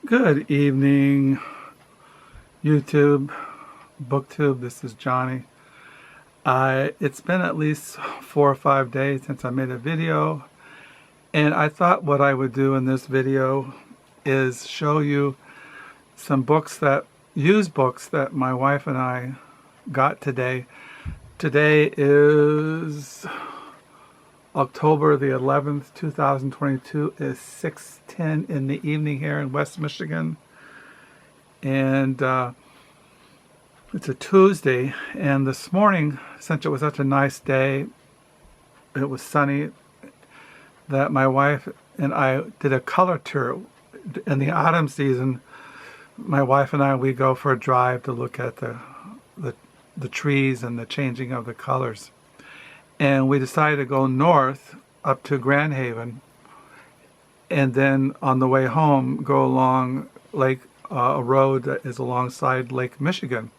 Good evening, YouTube, BookTube. This is Johnny. It's been at least 4 or 5 days since I made a video, and I thought what I would do in this video is show you some used books that my wife and I got today. Today is October the 11th, 2022. Is 6:10 in the evening here in West Michigan. And it's a Tuesday. And this morning, since it was such a nice day, it was sunny, that my wife and I did a color tour. In the autumn season, my wife and I, we go for a drive to look at the trees and the changing of the colors. And we decided to go north up to Grand Haven, and then on the way home go along a road that is alongside Lake Michigan.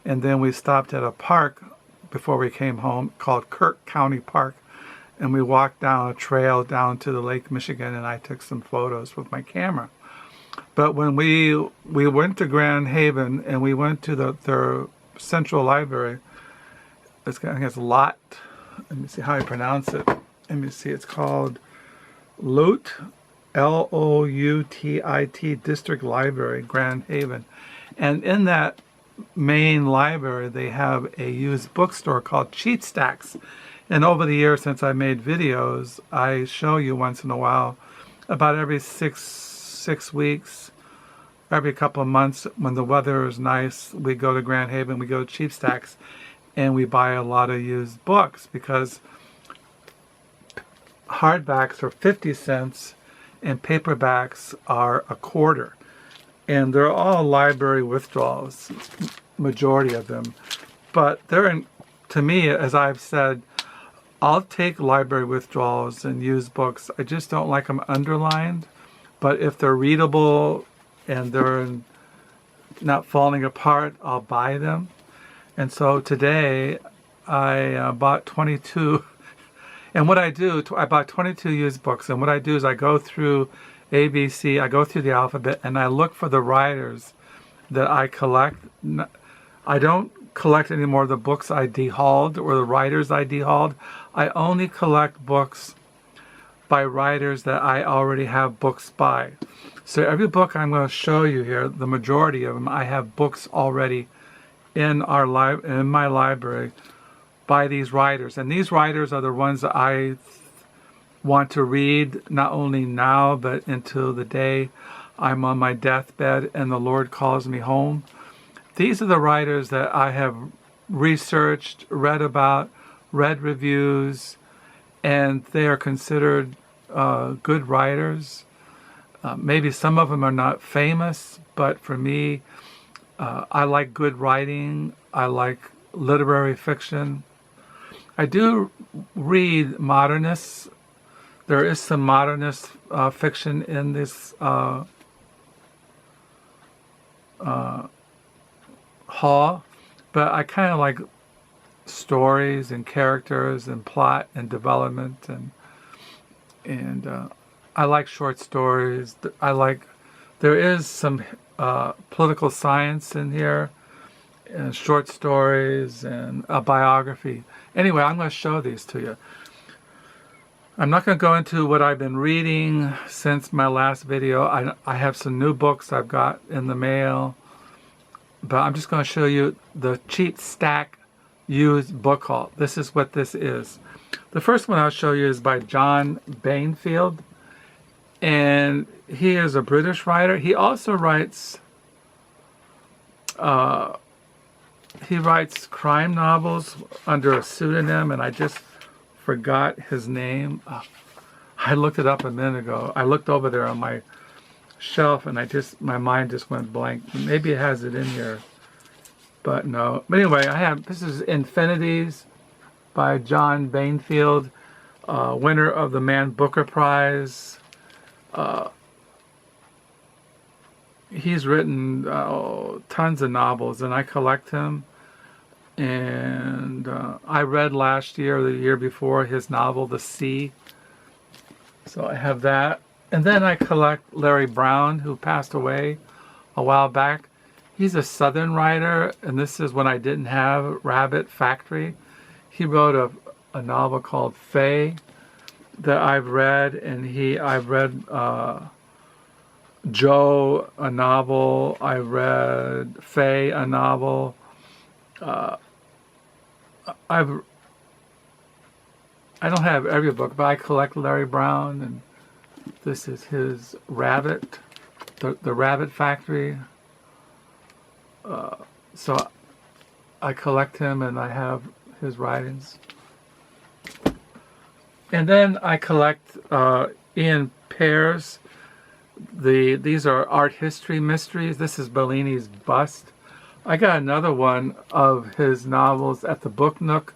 And then we stopped at a park before we came home called Kirk County Park, and we walked down a trail down to the Lake Michigan, and I took some photos with my camera. But when we went to Grand Haven and we went to their central library, I think it's Lot. Let me see how I pronounce it. Let me see. It's called Loutit, L-O-U-T-I-T District Library, Grand Haven. And in that main library, they have a used bookstore called Cheap Stacks. And over the years, since I made videos, I show you once in a while, about every six weeks, every couple of months, when the weather is nice, we go to Grand Haven, we go to Cheap Stacks, and we buy a lot of used books, because hardbacks are 50 cents and paperbacks are a quarter. And they're all library withdrawals, majority of them. But to me, as I've said, I'll take library withdrawals and used books. I just don't like them underlined. But if they're readable and they're not falling apart, I'll buy them. And so today I bought 22, and what I do, I bought 22 used books, and what I do is I go through ABC, I go through the alphabet, and I look for the writers that I collect. I don't collect any more of the books I dehauled or the writers I dehauled. I only collect books by writers that I already have books by. So every book I'm going to show you here, the majority of them, I have books already in my library by these writers. And these writers are the ones that I want to read, not only now, but until the day I'm on my deathbed and the Lord calls me home. These are the writers that I have researched, read about, read reviews, and they are considered good writers. Maybe some of them are not famous, but for me, I like good writing. I like literary fiction. I do read modernists. There is some modernist fiction in this hall, but I kind of like stories and characters and plot and development, and I like short stories. There is some political science in here, and short stories, and a biography. Anyway, I'm going to show these to you. I'm not going to go into what I've been reading since my last video. I have some new books I've got in the mail, but I'm just going to show you the Cheap Stack used book haul. This is what this is. The first one I'll show you is by John Banville, and he is a British writer. He also writes crime novels under a pseudonym, and I just forgot his name. I looked it up a minute ago. I looked over there on my shelf, and my mind just went blank. Maybe it has it in here, but no. But anyway, this is Infinities by John Banville, winner of the Man Booker Prize. He's written tons of novels, and I collect him. And I read last year or the year before his novel, The Sea. So I have that. And then I collect Larry Brown, who passed away a while back. He's a Southern writer, and this is when I didn't have Rabbit Factory. He wrote a novel called Faye that I've read, and I've read Joe, a novel. I read Faye, a novel. I don't have every book, but I collect Larry Brown, and this is his Rabbit, the Rabbit Factory. So I collect him, and I have his writings. And then I collect Iain Pears. These are art history mysteries. This is Bellini's Bust. I got another one of his novels at the Book Nook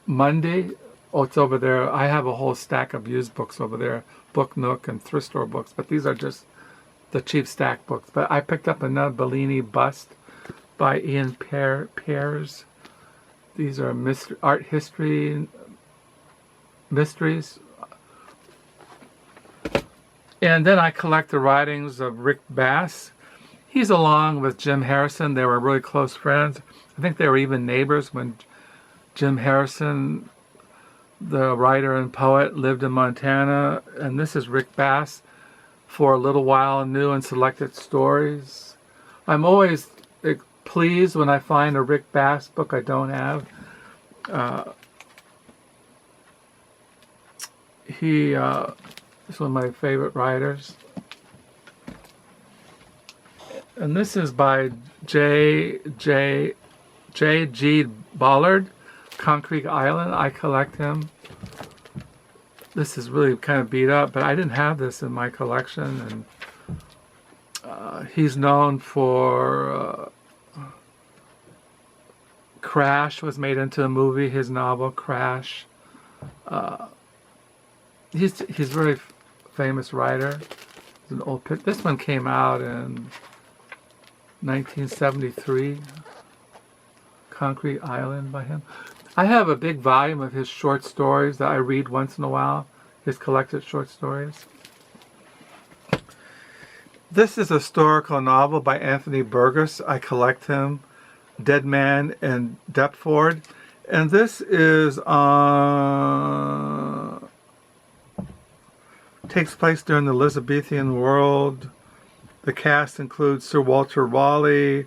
Monday. Oh, it's over there. I have a whole stack of used books over there, Book Nook and thrift store books, but these are just the cheap stack books. But I picked up another Bellini Bust by Iain Pears. These are art history mysteries. And then I collect the writings of Rick Bass. He's along with Jim Harrison. They were really close friends. I think they were even neighbors when Jim Harrison, the writer and poet, lived in Montana. And this is Rick Bass, For a Little While, New and Selected Stories. I'm always pleased when I find a Rick Bass book I don't have. He is one of my favorite writers. And this is by JG Ballard, Concrete Island. I collect him. This is really kind of beat up, but I didn't have this in my collection. And he's known for Crash was made into a movie, his novel Crash. He's a very famous writer. It's an old pic. This one came out in 1973. Concrete Island by him. I have a big volume of his short stories that I read once in a while. His collected short stories. This is a historical novel by Anthony Burgess. I collect him. Dead Man in Deptford. And this is takes place during the Elizabethan world. The cast includes Sir Walter Raleigh,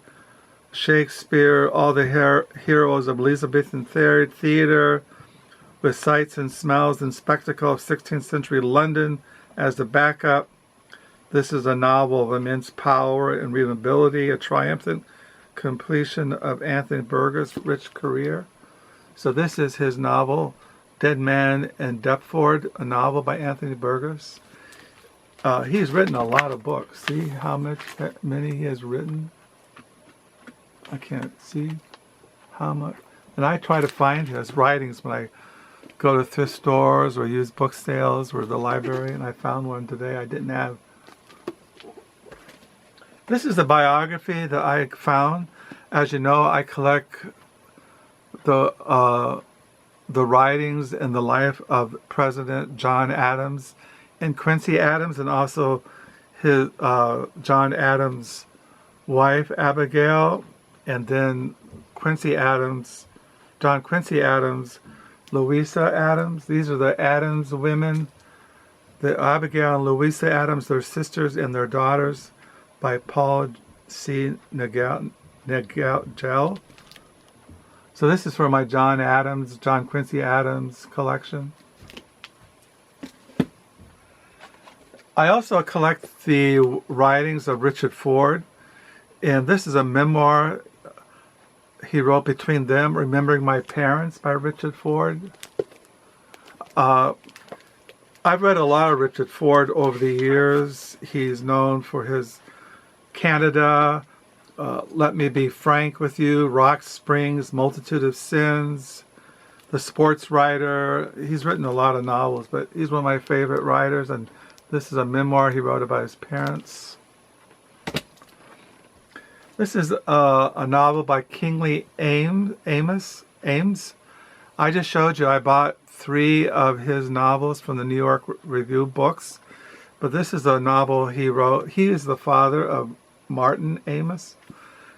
Shakespeare, all the heroes of Elizabethan theatre, with sights and smells and spectacle of 16th century London as the backup. This is a novel of immense power and readability, a triumphant completion of Anthony Burgess' rich career. So this is his novel, Dead Man in Deptford, a novel by Anthony Burgess. He's written a lot of books. See how many he has written? I can't see how much. And I try to find his writings when I go to thrift stores or use book sales or the library, and I found one today I didn't have. This is a biography that I found. As you know, I collect the writings and the life of President John Adams and Quincy Adams, and also his John Adams' wife Abigail, and then John Quincy Adams, Louisa Adams. These are the Adams women. The Abigail and Louisa Adams, their sisters and their daughters, by Paul C. Nagel. So this is for my John Quincy Adams collection. I also collect the writings of Richard Ford, and this is a memoir he wrote between them, Remembering My Parents by Richard Ford. I've read a lot of Richard Ford over the years. He's known for his Canada, Let Me Be Frank with You, Rock Springs, Multitude of Sins, The Sports Writer. He's written a lot of novels, but he's one of my favorite writers, and this is a memoir he wrote about his parents. This is a novel by Kingsley Ames. I just showed you I bought 3 of his novels from the New York Review books. But this is a novel he wrote. He is the father of Martin Amis,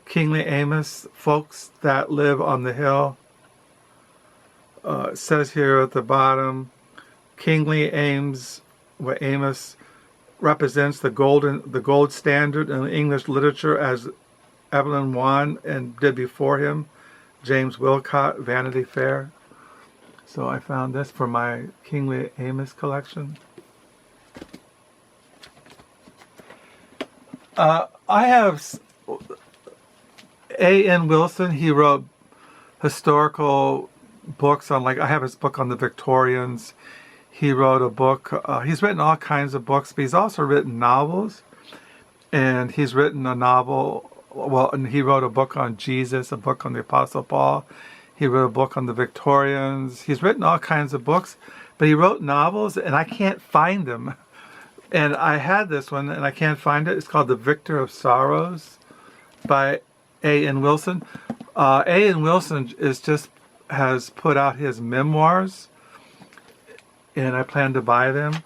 Kingsley Amis, Folks That Live on the Hill. It says here at the bottom, Kingsley Amis represents the gold standard in English literature, as Evelyn Waugh and did before him, James Wilcott, Vanity Fair. So I found this for my Kingsley Amis collection. I have A.N. Wilson. He wrote historical books on, like, I have his book on the Victorians. He wrote a book, he's written all kinds of books, but he's also written novels. And he's written a novel, well, and he wrote a book on Jesus, a book on the Apostle Paul. He wrote a book on the Victorians. He's written all kinds of books, but he wrote novels, and I can't find them. And I had this one, and I can't find it. It's called The Victor of Sorrows by A.N. Wilson. A.N. Wilson has put out his memoirs, and I plan to buy them.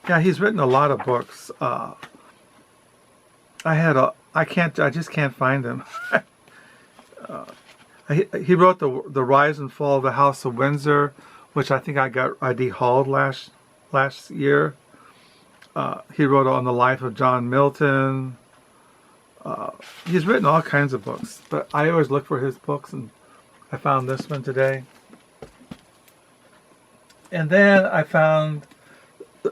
Yeah, he's written a lot of books. I just can't find them. He wrote the Rise and Fall of the House of Windsor, which I think I dehauled last year. He wrote on the life of John Milton. He's written all kinds of books, but I always look for his books, and I found this one today. And then I found,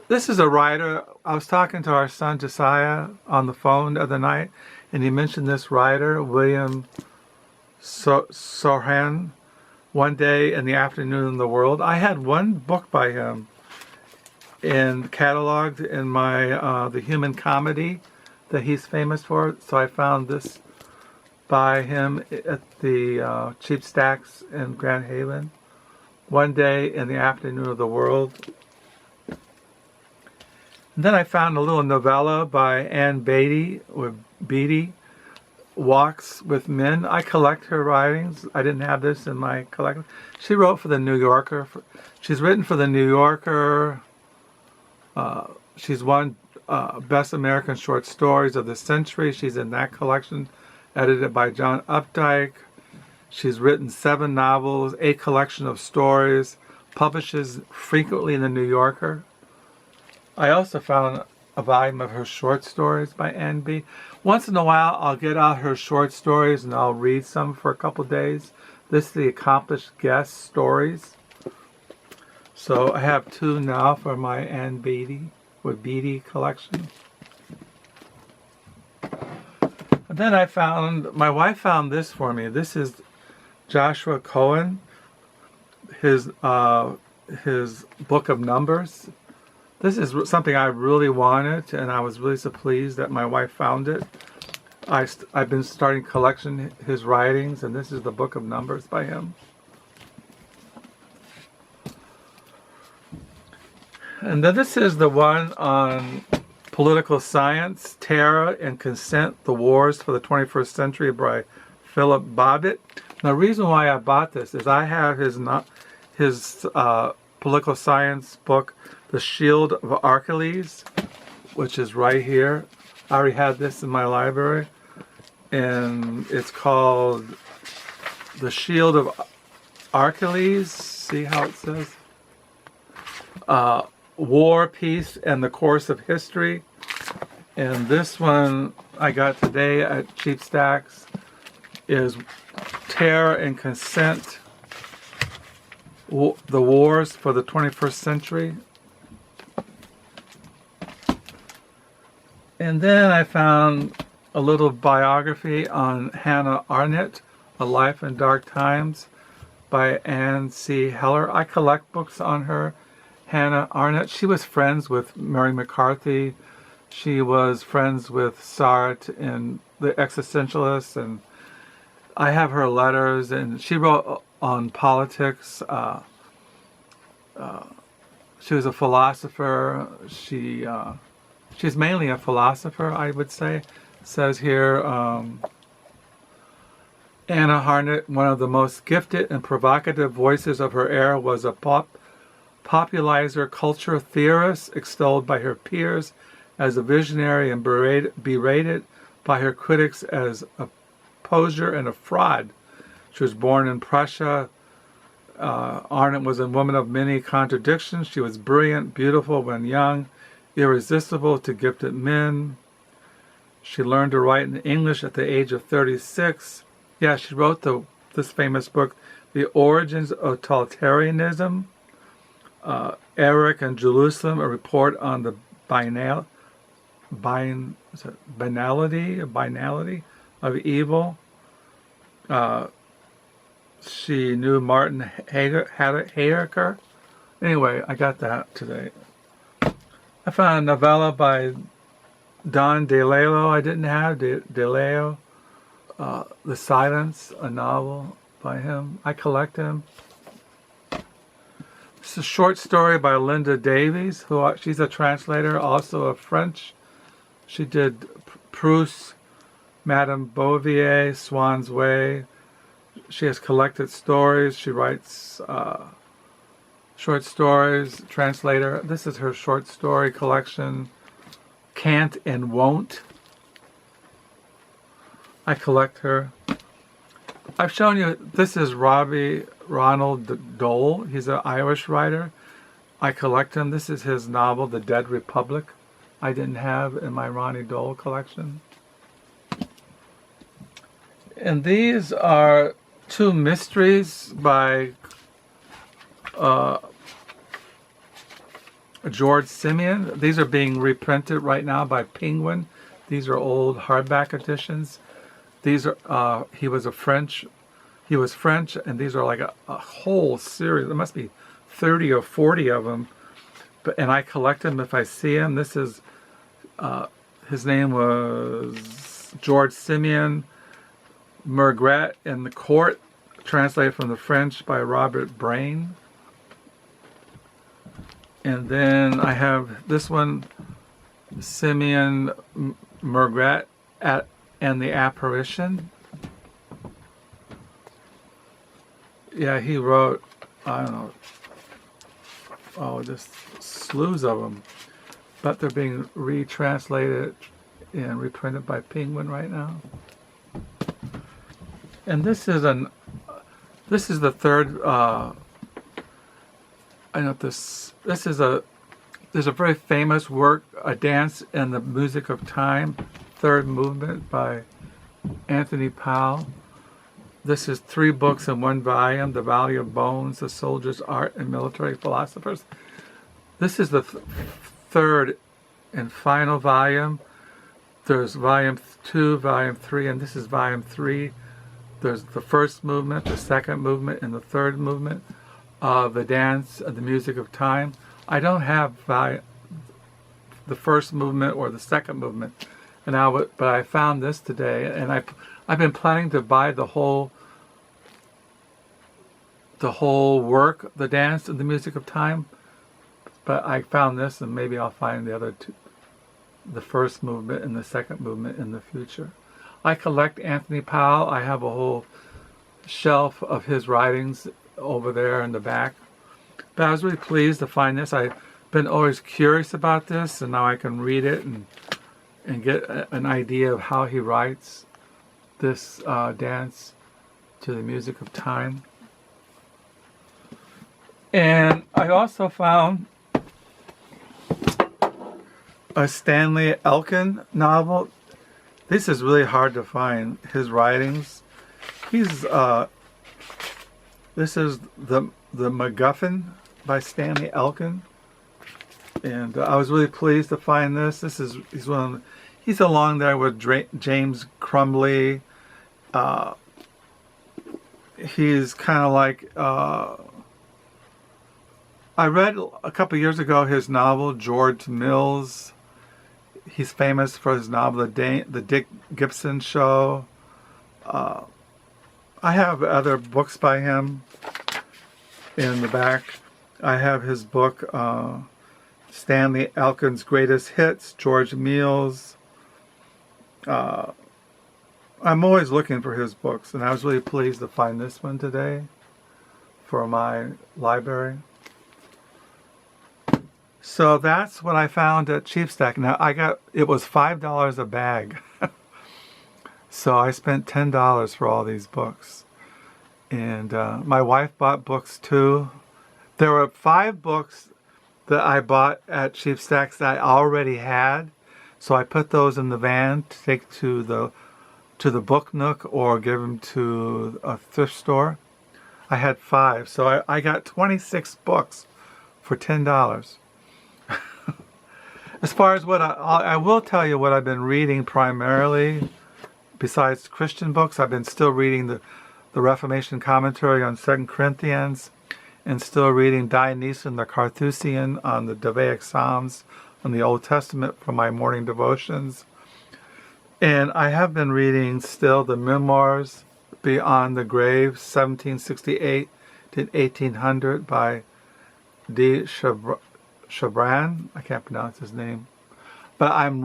this is a writer. I was talking to our son Josiah on the phone the other night, and he mentioned this writer, William Sarhan, One Day in the Afternoon in the World. I had one book by him cataloged in my the Human Comedy that he's famous for. So I found this by him at the Cheap Stacks in Grand Haven. One Day in the Afternoon of the World. And then I found a little novella by Anne Beattie, or Beattie, Walks with Men. I collect her writings. I didn't have this in my collection. She wrote for the New Yorker. She's written for the New Yorker. She's won Best American Short Stories of the Century. She's in that collection, edited by John Updike. She's written 7 novels, a collection of stories, publishes frequently in the New Yorker. I also found a volume of her short stories by Anne B. Once in a while, I'll get out her short stories and I'll read some for a couple days. This is the Accomplished Guest Stories. So I have 2 now for my Anne Beattie collection. And then my wife found this for me. This is Joshua Cohen, his book of Numbers. This is something I really wanted, and I was really so pleased that my wife found it. I've been starting collecting his writings, and this is the book of Numbers by him. And then this is the one on political science, terror and consent, the wars for the 21st century by Philip Bobbitt. Now, the reason why I bought this is I have his political science book, The Shield of Achilles, which is right here. I already had this in my library, and it's called The Shield of Achilles. See how it says? War, Peace, and the Course of History. And this one I got today at Cheap Stacks is Terror and Consent, the Wars for the 21st Century. And then I found a little biography on Hannah Arnett, A Life in Dark Times by Anne C. Heller. I collect books on her. Hannah Arnett, she was friends with Mary McCarthy. She was friends with Sartre and the Existentialists, and I have her letters, and she wrote on politics. She was a philosopher. She's mainly a philosopher, I would say. It says here, Anna Arnett, one of the most gifted and provocative voices of her era, was a popularizer culture theorist, extolled by her peers as a visionary and berated by her critics as a poser and a fraud. She was born in Prussia. Arnott was a woman of many contradictions. She was brilliant, beautiful when young, irresistible to gifted men. She learned to write in English at the age of 36. Yeah, she wrote this famous book, The Origins of Totalitarianism, Eric and Jerusalem, a report on the banality of evil. She knew Martin Heidegger. Anyway, I got that today. I found a novella by Don Delayo I didn't have, Delayo. The Silence, a novel by him. I collect him. It's a short story by Linda Davies, she's a translator, also a French. She did Proust, Madame Bovary, Swan's Way. She has collected stories. She writes short stories, translator. This is her short story collection, Can't and Won't. I collect her. I've shown you, this is Robbie Ronald Dole. He's an Irish writer. I collect him. This is his novel, The Dead Republic. I didn't have in my Ronnie Dole collection. And these are two mysteries by George Simeon. These are being reprinted right now by Penguin. These are old hardback editions. These are he was French, and these are like a whole series. There must be 30 or 40 of them. And I collect them if I see him. This is his name was George Simeon Margret in the Court, translated from the French by Robert Brain. And then I have this one, Simeon Margret and the Apparition. Yeah, he wrote, I don't know, just slews of them. But they're being retranslated and reprinted by Penguin right now. And this is the third. There's a very famous work, A Dance in the Music of Time, third movement by Anthony Powell. This is 3 books in one volume: The Valley of Bones, The Soldier's Art, and Military Philosophers. This is the third and final volume. There's volume 2, volume 3, and this is volume 3. There's the first movement, the second movement, and the third movement of The Dance of the Music of Time. I don't have the first movement or the second movement, but I found this today, and I've been planning to buy the whole work, The Dance of the Music of Time, but I found this, and maybe I'll find the other two, the first movement and the second movement, in the future. I collect Anthony Powell. I have a whole shelf of his writings over there in the back. But I was really pleased to find this. I've been always curious about this, and now I can read it and get an idea of how he writes this Dance to the Music of Time. And I also found a Stanley Elkin novel. This is really hard to find, his writings. This is the MacGuffin by Stanley Elkin, and I was really pleased to find this. He's along there with James Crumley. He's kind of like I read a couple years ago his novel George Mills. He's famous for his novel The Dick Gibson Show. I have other books by him in the back. I have his book, Stanley Elkin's Greatest Hits, George Mills. I'm always looking for his books, and I was really pleased to find this one today for my library. So that's what I found at Cheap Stack. Now it was $5 a bag. So I spent $10 for all these books. And my wife bought books too. There were 5 books that I bought at Cheap Stacks that I already had. So I put those in the van to take to the book nook or give them to a thrift store. I had 5. So I got 26 books for $10. As far as what I will tell you what I've been reading primarily, besides Christian books, I've been still reading the Reformation commentary on 2 Corinthians, and still reading Dionysian the Carthusian on the Davaic Psalms on the Old Testament for my morning devotions. And I have been reading still the Memoirs Beyond the Grave, 1768 to 1800 by D. Chabran. I can't pronounce his name. But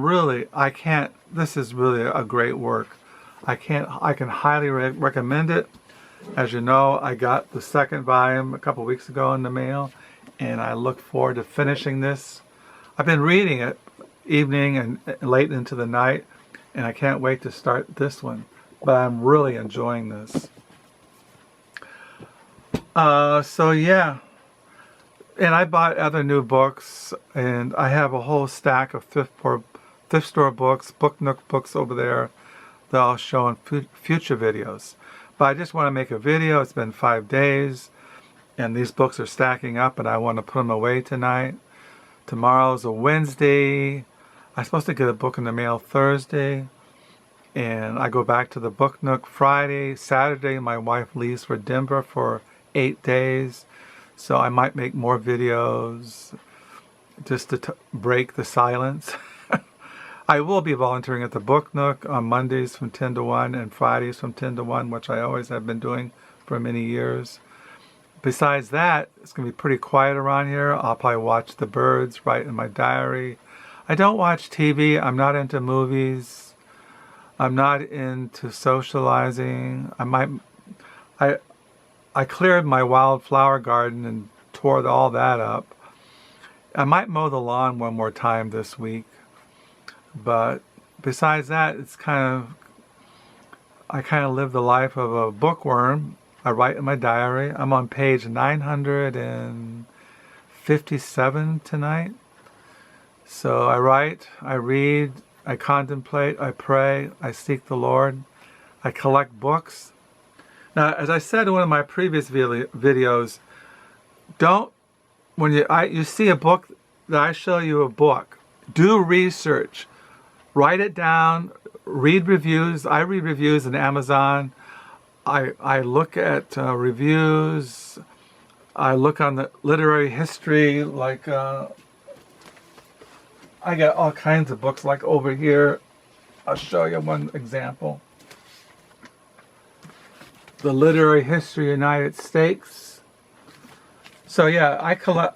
this is really a great work. I can highly recommend it. As you know, I got the 2nd volume a couple weeks ago in the mail, and I look forward to finishing this. I've been reading it evening and late into the night, and I can't wait to start this one. But I'm really enjoying this. So yeah. And I bought other new books, and I have a whole stack of thrift store books, Book Nook books over there that I'll show in future videos. But I just want to make a video. It's been 5 days, and these books are stacking up, and I want to put them away tonight. Tomorrow's a Wednesday. I'm supposed to get a book in the mail Thursday, and I go back to the Book Nook Friday. Saturday, my wife leaves for Denver for 8 days. So I might make more videos just to break the silence. I will be volunteering at the Book Nook on Mondays from 10 to 1 and Fridays from 10 to 1, which I always have been doing for many years. Besides that, it's going to be pretty quiet around here. I'll probably watch the birds, write in my diary. I don't watch TV. I'm not into movies. I'm not into socializing. I cleared my wildflower garden and tore all that up. I might mow the lawn one more time this week. But besides that, I kind of live the life of a bookworm. I write in my diary. I'm on page 957 tonight. So I write, I read, I contemplate, I pray, I seek the Lord. I collect books. Now, as I said in one of my previous videos, when you see a book that I show you a book, do research, write it down, read reviews. I read reviews on Amazon. I look at reviews. I look on the literary history. Like I got all kinds of books. Like over here, I'll show you one example. The Literary History of the United States. So yeah,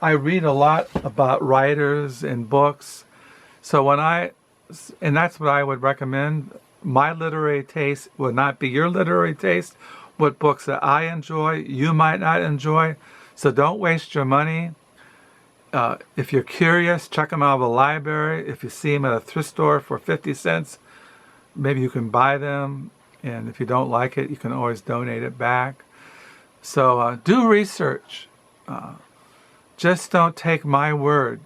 I read a lot about writers and books. So and that's what I would recommend. My literary taste will not be your literary taste. What books that I enjoy, you might not enjoy. So don't waste your money. If you're curious, check them out of a library. If you see them at a thrift store for 50 cents, maybe you can buy them. And if you don't like it, you can always donate it back. So do research. Just don't take my word.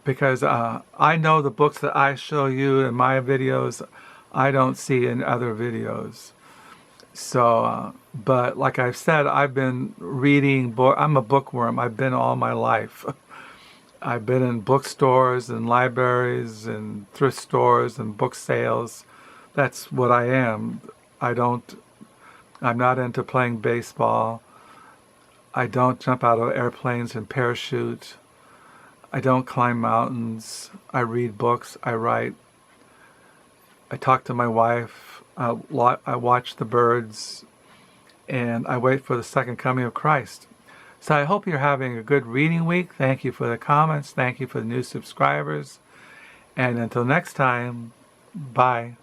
Because I know the books that I show you in my videos, I don't see in other videos. So, but like I've said, I've been reading books. I'm a bookworm. I've been all my life. I've been in bookstores and libraries and thrift stores and book sales. That's what I am. I'm not into playing baseball. I don't jump out of airplanes and parachute. I don't climb mountains. I read books. I write. I talk to my wife. I watch the birds. And I wait for the second coming of Christ. So I hope you're having a good reading week. Thank you for the comments. Thank you for the new subscribers. And until next time, bye.